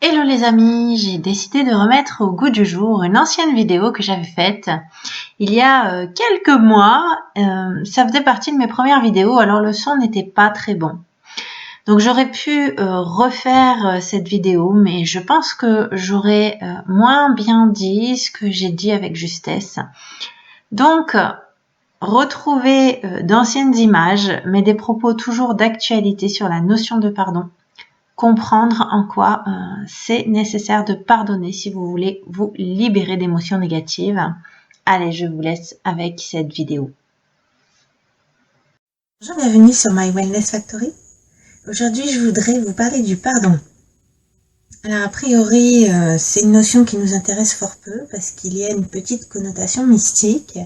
Hello les amis, j'ai décidé de remettre au goût du jour une ancienne vidéo que j'avais faite il y a quelques mois. Ça faisait partie de mes premières vidéos, alors le son n'était pas très bon. Donc j'aurais pu refaire cette vidéo, mais je pense que j'aurais moins bien dit ce que j'ai dit avec justesse. Donc retrouver d'anciennes images, mais des propos toujours d'actualité sur la notion de pardon. Comprendre en quoi c'est nécessaire de pardonner si vous voulez vous libérer d'émotions négatives. Allez, je vous laisse avec cette vidéo. Bonjour, bienvenue sur My Wellness Factory. Aujourd'hui, je voudrais vous parler du pardon. Alors, a priori, c'est une notion qui nous intéresse fort peu parce qu'il y a une petite connotation mystique.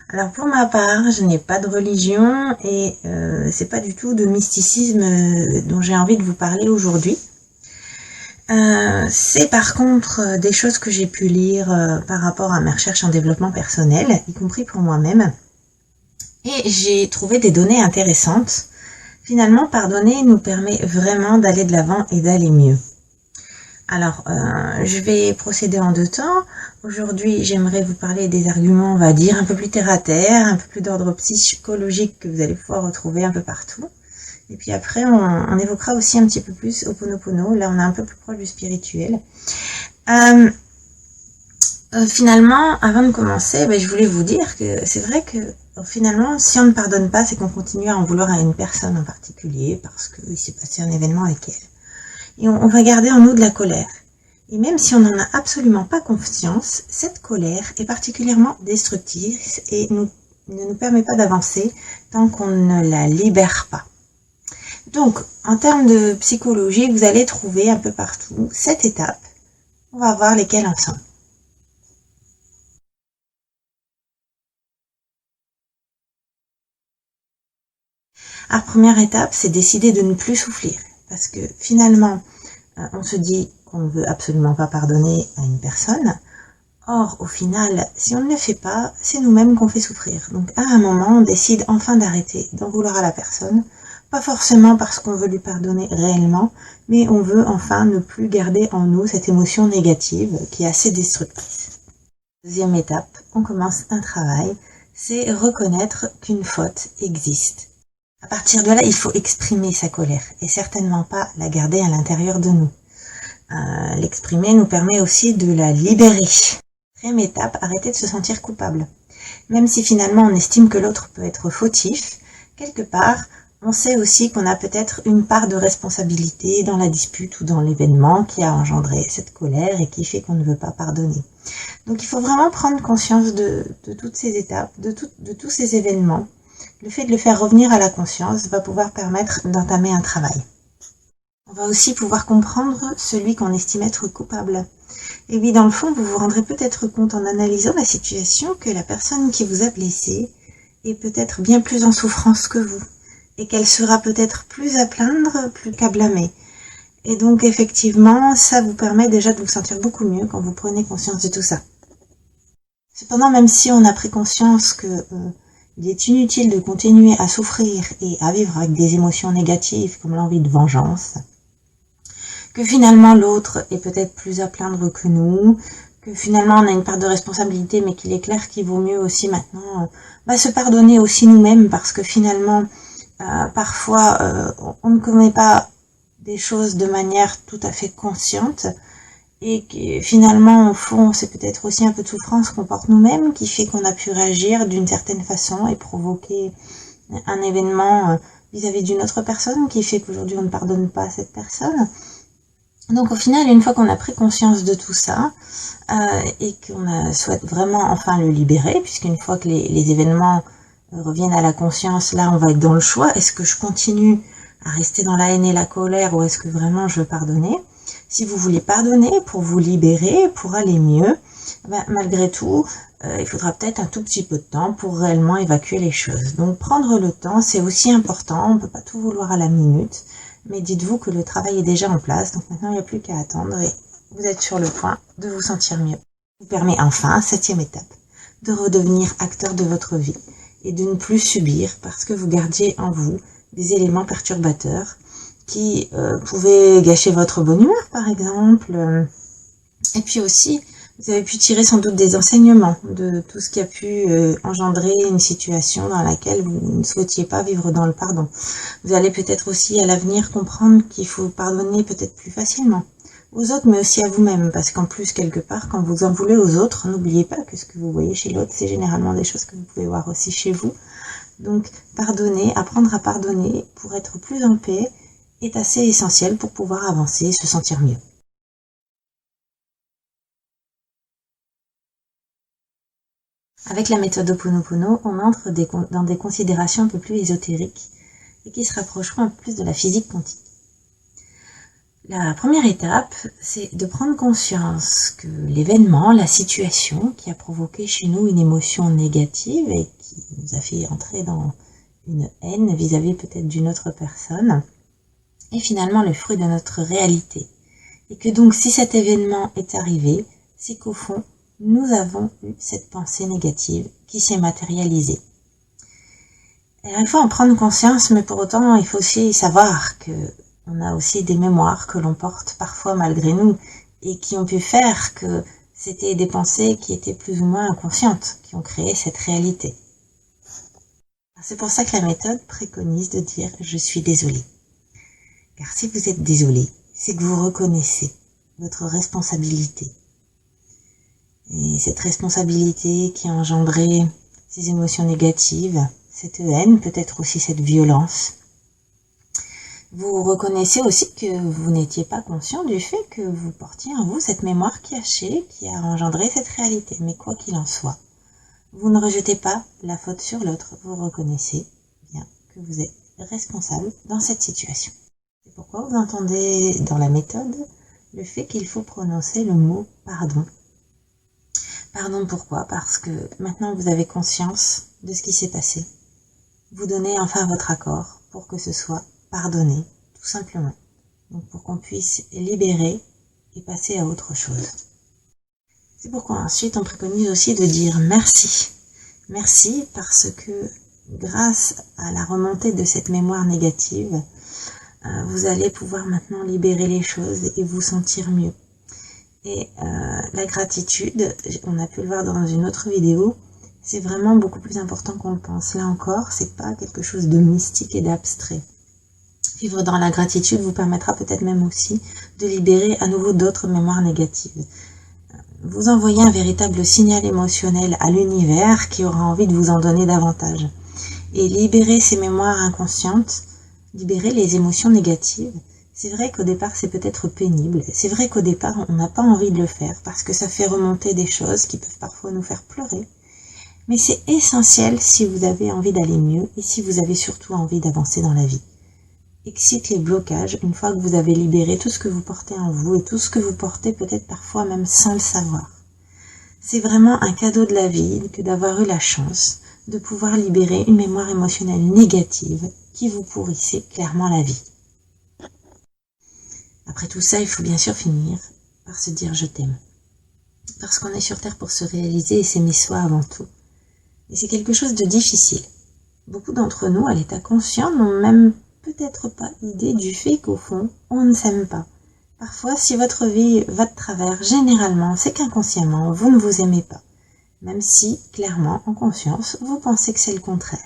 Alors, pour ma part, je n'ai pas de religion et c'est pas du tout de mysticisme dont j'ai envie de vous parler aujourd'hui. C'est par contre des choses que j'ai pu lire par rapport à mes recherches en développement personnel, y compris pour moi-même. Et j'ai trouvé des données intéressantes. Finalement, pardonner nous permet vraiment d'aller de l'avant et d'aller mieux. Alors, je vais procéder en deux temps. Aujourd'hui, j'aimerais vous parler des arguments, on va dire, un peu plus terre à terre, un peu plus d'ordre psychologique que vous allez pouvoir retrouver un peu partout. Et puis après, on évoquera aussi un petit peu plus Ho'oponopono. Là, on est un peu plus proche du spirituel. Finalement, avant de commencer, je voulais vous dire que c'est vrai que finalement, si on ne pardonne pas, c'est qu'on continue à en vouloir à une personne en particulier parce qu'il s'est passé un événement avec elle. Et on va garder en nous de la colère. Et même si on n'en a absolument pas conscience, cette colère est particulièrement destructrice et ne nous permet pas d'avancer tant qu'on ne la libère pas. Donc, en termes de psychologie, vous allez trouver un peu partout 7 étapes. On va voir lesquelles ensemble. Alors, première étape, c'est décider de ne plus souffrir. Parce que finalement, on se dit qu'on ne veut absolument pas pardonner à une personne. Or, au final, si on ne le fait pas, c'est nous-mêmes qu'on fait souffrir. Donc, à un moment, on décide enfin d'arrêter d'en vouloir à la personne. Pas forcément parce qu'on veut lui pardonner réellement, mais on veut enfin ne plus garder en nous cette émotion négative qui est assez destructrice. Deuxième étape, on commence un travail, c'est reconnaître qu'une faute existe. À partir de là, il faut exprimer sa colère et certainement pas la garder à l'intérieur de nous. L'exprimer nous permet aussi de la libérer. Troisième étape, arrêter de se sentir coupable. Même si finalement on estime que l'autre peut être fautif, quelque part, on sait aussi qu'on a peut-être une part de responsabilité dans la dispute ou dans l'événement qui a engendré cette colère et qui fait qu'on ne veut pas pardonner. Donc il faut vraiment prendre conscience de toutes ces étapes, de tous ces événements. Le fait de le faire revenir à la conscience va pouvoir permettre d'entamer un travail. On va aussi pouvoir comprendre celui qu'on estime être coupable. Et oui, dans le fond, vous vous rendrez peut-être compte en analysant la situation que la personne qui vous a blessé est peut-être bien plus en souffrance que vous et qu'elle sera peut-être plus à plaindre, plus qu'à blâmer. Et donc, effectivement, ça vous permet déjà de vous sentir beaucoup mieux quand vous prenez conscience de tout ça. Cependant, même si on a pris conscience que il est inutile de continuer à souffrir et à vivre avec des émotions négatives comme l'envie de vengeance, que finalement l'autre est peut-être plus à plaindre que nous, que finalement on a une part de responsabilité, mais qu'il est clair qu'il vaut mieux aussi maintenant se pardonner aussi nous-mêmes, parce que finalement parfois on ne commet pas des choses de manière tout à fait consciente, et que finalement au fond c'est peut-être aussi un peu de souffrance qu'on porte nous-mêmes qui fait qu'on a pu réagir d'une certaine façon et provoquer un événement vis-à-vis d'une autre personne qui fait qu'aujourd'hui on ne pardonne pas à cette personne. Donc au final, une fois qu'on a pris conscience de tout ça et qu'on souhaite vraiment enfin le libérer, puisqu'une fois que les événements reviennent à la conscience, là on va être dans le choix. Est-ce que je continue à rester dans la haine et la colère, ou est-ce que vraiment je veux pardonner? Si vous voulez pardonner pour vous libérer, pour aller mieux, malgré tout, il faudra peut-être un tout petit peu de temps pour réellement évacuer les choses. Donc prendre le temps, c'est aussi important, on ne peut pas tout vouloir à la minute. Mais dites-vous que le travail est déjà en place, donc maintenant il n'y a plus qu'à attendre et vous êtes sur le point de vous sentir mieux. Vous permet enfin, 7e étape, de redevenir acteur de votre vie et de ne plus subir parce que vous gardiez en vous des éléments perturbateurs qui pouvaient gâcher votre bonne humeur, par exemple. Et puis aussi, vous avez pu tirer sans doute des enseignements de tout ce qui a pu engendrer une situation dans laquelle vous ne souhaitiez pas vivre dans le pardon. Vous allez peut-être aussi à l'avenir comprendre qu'il faut pardonner peut-être plus facilement aux autres, mais aussi à vous-même, parce qu'en plus, quelque part, quand vous en voulez aux autres, n'oubliez pas que ce que vous voyez chez l'autre, c'est généralement des choses que vous pouvez voir aussi chez vous. Donc, pardonner, apprendre à pardonner pour être plus en paix est assez essentiel pour pouvoir avancer et se sentir mieux. Avec la méthode Ho'oponopono, on entre dans des considérations un peu plus ésotériques et qui se rapprocheront un peu plus de la physique quantique. La première étape, c'est de prendre conscience que l'événement, la situation qui a provoqué chez nous une émotion négative et qui nous a fait entrer dans une haine vis-à-vis peut-être d'une autre personne, est finalement le fruit de notre réalité. Et que donc si cet événement est arrivé, c'est qu'au fond, nous avons eu cette pensée négative qui s'est matérialisée. Et il faut en prendre conscience, mais pour autant, il faut aussi savoir que on a aussi des mémoires que l'on porte parfois malgré nous et qui ont pu faire que c'était des pensées qui étaient plus ou moins inconscientes, qui ont créé cette réalité. C'est pour ça que la méthode préconise de dire « je suis désolé ». Car si vous êtes désolé, c'est que vous reconnaissez votre responsabilité. Et cette responsabilité qui a engendré ces émotions négatives, cette haine, peut-être aussi cette violence. Vous reconnaissez aussi que vous n'étiez pas conscient du fait que vous portiez en vous cette mémoire cachée qui a engendré cette réalité. Mais quoi qu'il en soit, vous ne rejetez pas la faute sur l'autre. Vous reconnaissez bien que vous êtes responsable dans cette situation. C'est pourquoi vous entendez dans la méthode le fait qu'il faut prononcer le mot pardon. Pardon pourquoi? Parce que maintenant vous avez conscience de ce qui s'est passé. Vous donnez enfin votre accord pour que ce soit pardonné, tout simplement. Donc pour qu'on puisse libérer et passer à autre chose. C'est pourquoi ensuite on préconise aussi de dire merci. Merci parce que grâce à la remontée de cette mémoire négative, vous allez pouvoir maintenant libérer les choses et vous sentir mieux. Et la gratitude, on a pu le voir dans une autre vidéo, c'est vraiment beaucoup plus important qu'on le pense. Là encore, c'est pas quelque chose de mystique et d'abstrait. Vivre dans la gratitude vous permettra peut-être même aussi de libérer à nouveau d'autres mémoires négatives. Vous envoyez un véritable signal émotionnel à l'univers qui aura envie de vous en donner davantage. Et libérer ces mémoires inconscientes, libérer les émotions négatives, c'est vrai qu'au départ c'est peut-être pénible. C'est vrai qu'au départ on n'a pas envie de le faire parce que ça fait remonter des choses qui peuvent parfois nous faire pleurer. Mais c'est essentiel si vous avez envie d'aller mieux et si vous avez surtout envie d'avancer dans la vie. Excite les blocages une fois que vous avez libéré tout ce que vous portez en vous et tout ce que vous portez peut-être parfois même sans le savoir. C'est vraiment un cadeau de la vie que d'avoir eu la chance de pouvoir libérer une mémoire émotionnelle négative qui vous pourrissait clairement la vie. Après tout ça, il faut bien sûr finir par se dire je t'aime. Parce qu'on est sur Terre pour se réaliser et s'aimer soi avant tout. Et c'est quelque chose de difficile. Beaucoup d'entre nous, à l'état conscient, n'ont même peut-être pas idée du fait qu'au fond, on ne s'aime pas. Parfois, si votre vie va de travers, généralement, c'est qu'inconsciemment, vous ne vous aimez pas. Même si, clairement, en conscience, vous pensez que c'est le contraire.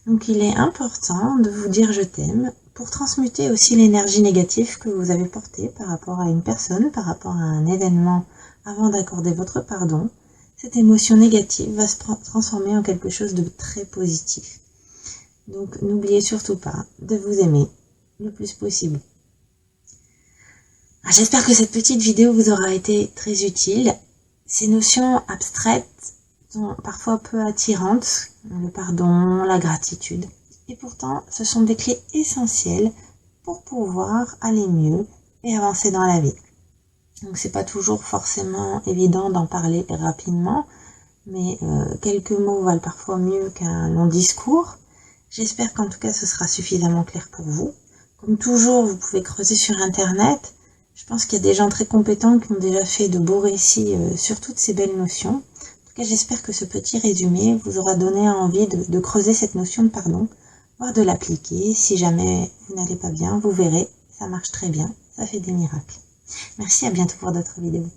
Donc il est important de vous dire je t'aime pour transmuter aussi l'énergie négative que vous avez portée par rapport à une personne, par rapport à un événement avant d'accorder votre pardon. Cette émotion négative va se transformer en quelque chose de très positif. Donc n'oubliez surtout pas de vous aimer le plus possible. J'espère que cette petite vidéo vous aura été très utile. Ces notions abstraites sont parfois peu attirantes, le pardon, la gratitude. Et pourtant, ce sont des clés essentielles pour pouvoir aller mieux et avancer dans la vie. Donc c'est pas toujours forcément évident d'en parler rapidement, mais quelques mots valent parfois mieux qu'un long discours. J'espère qu'en tout cas ce sera suffisamment clair pour vous. Comme toujours, vous pouvez creuser sur internet. Je pense qu'il y a des gens très compétents qui ont déjà fait de beaux récits sur toutes ces belles notions. En tout cas, j'espère que ce petit résumé vous aura donné envie de creuser cette notion de pardon voire de l'appliquer. Si jamais vous n'allez pas bien, vous verrez, ça marche très bien, ça fait des miracles. Merci, à bientôt pour d'autres vidéos.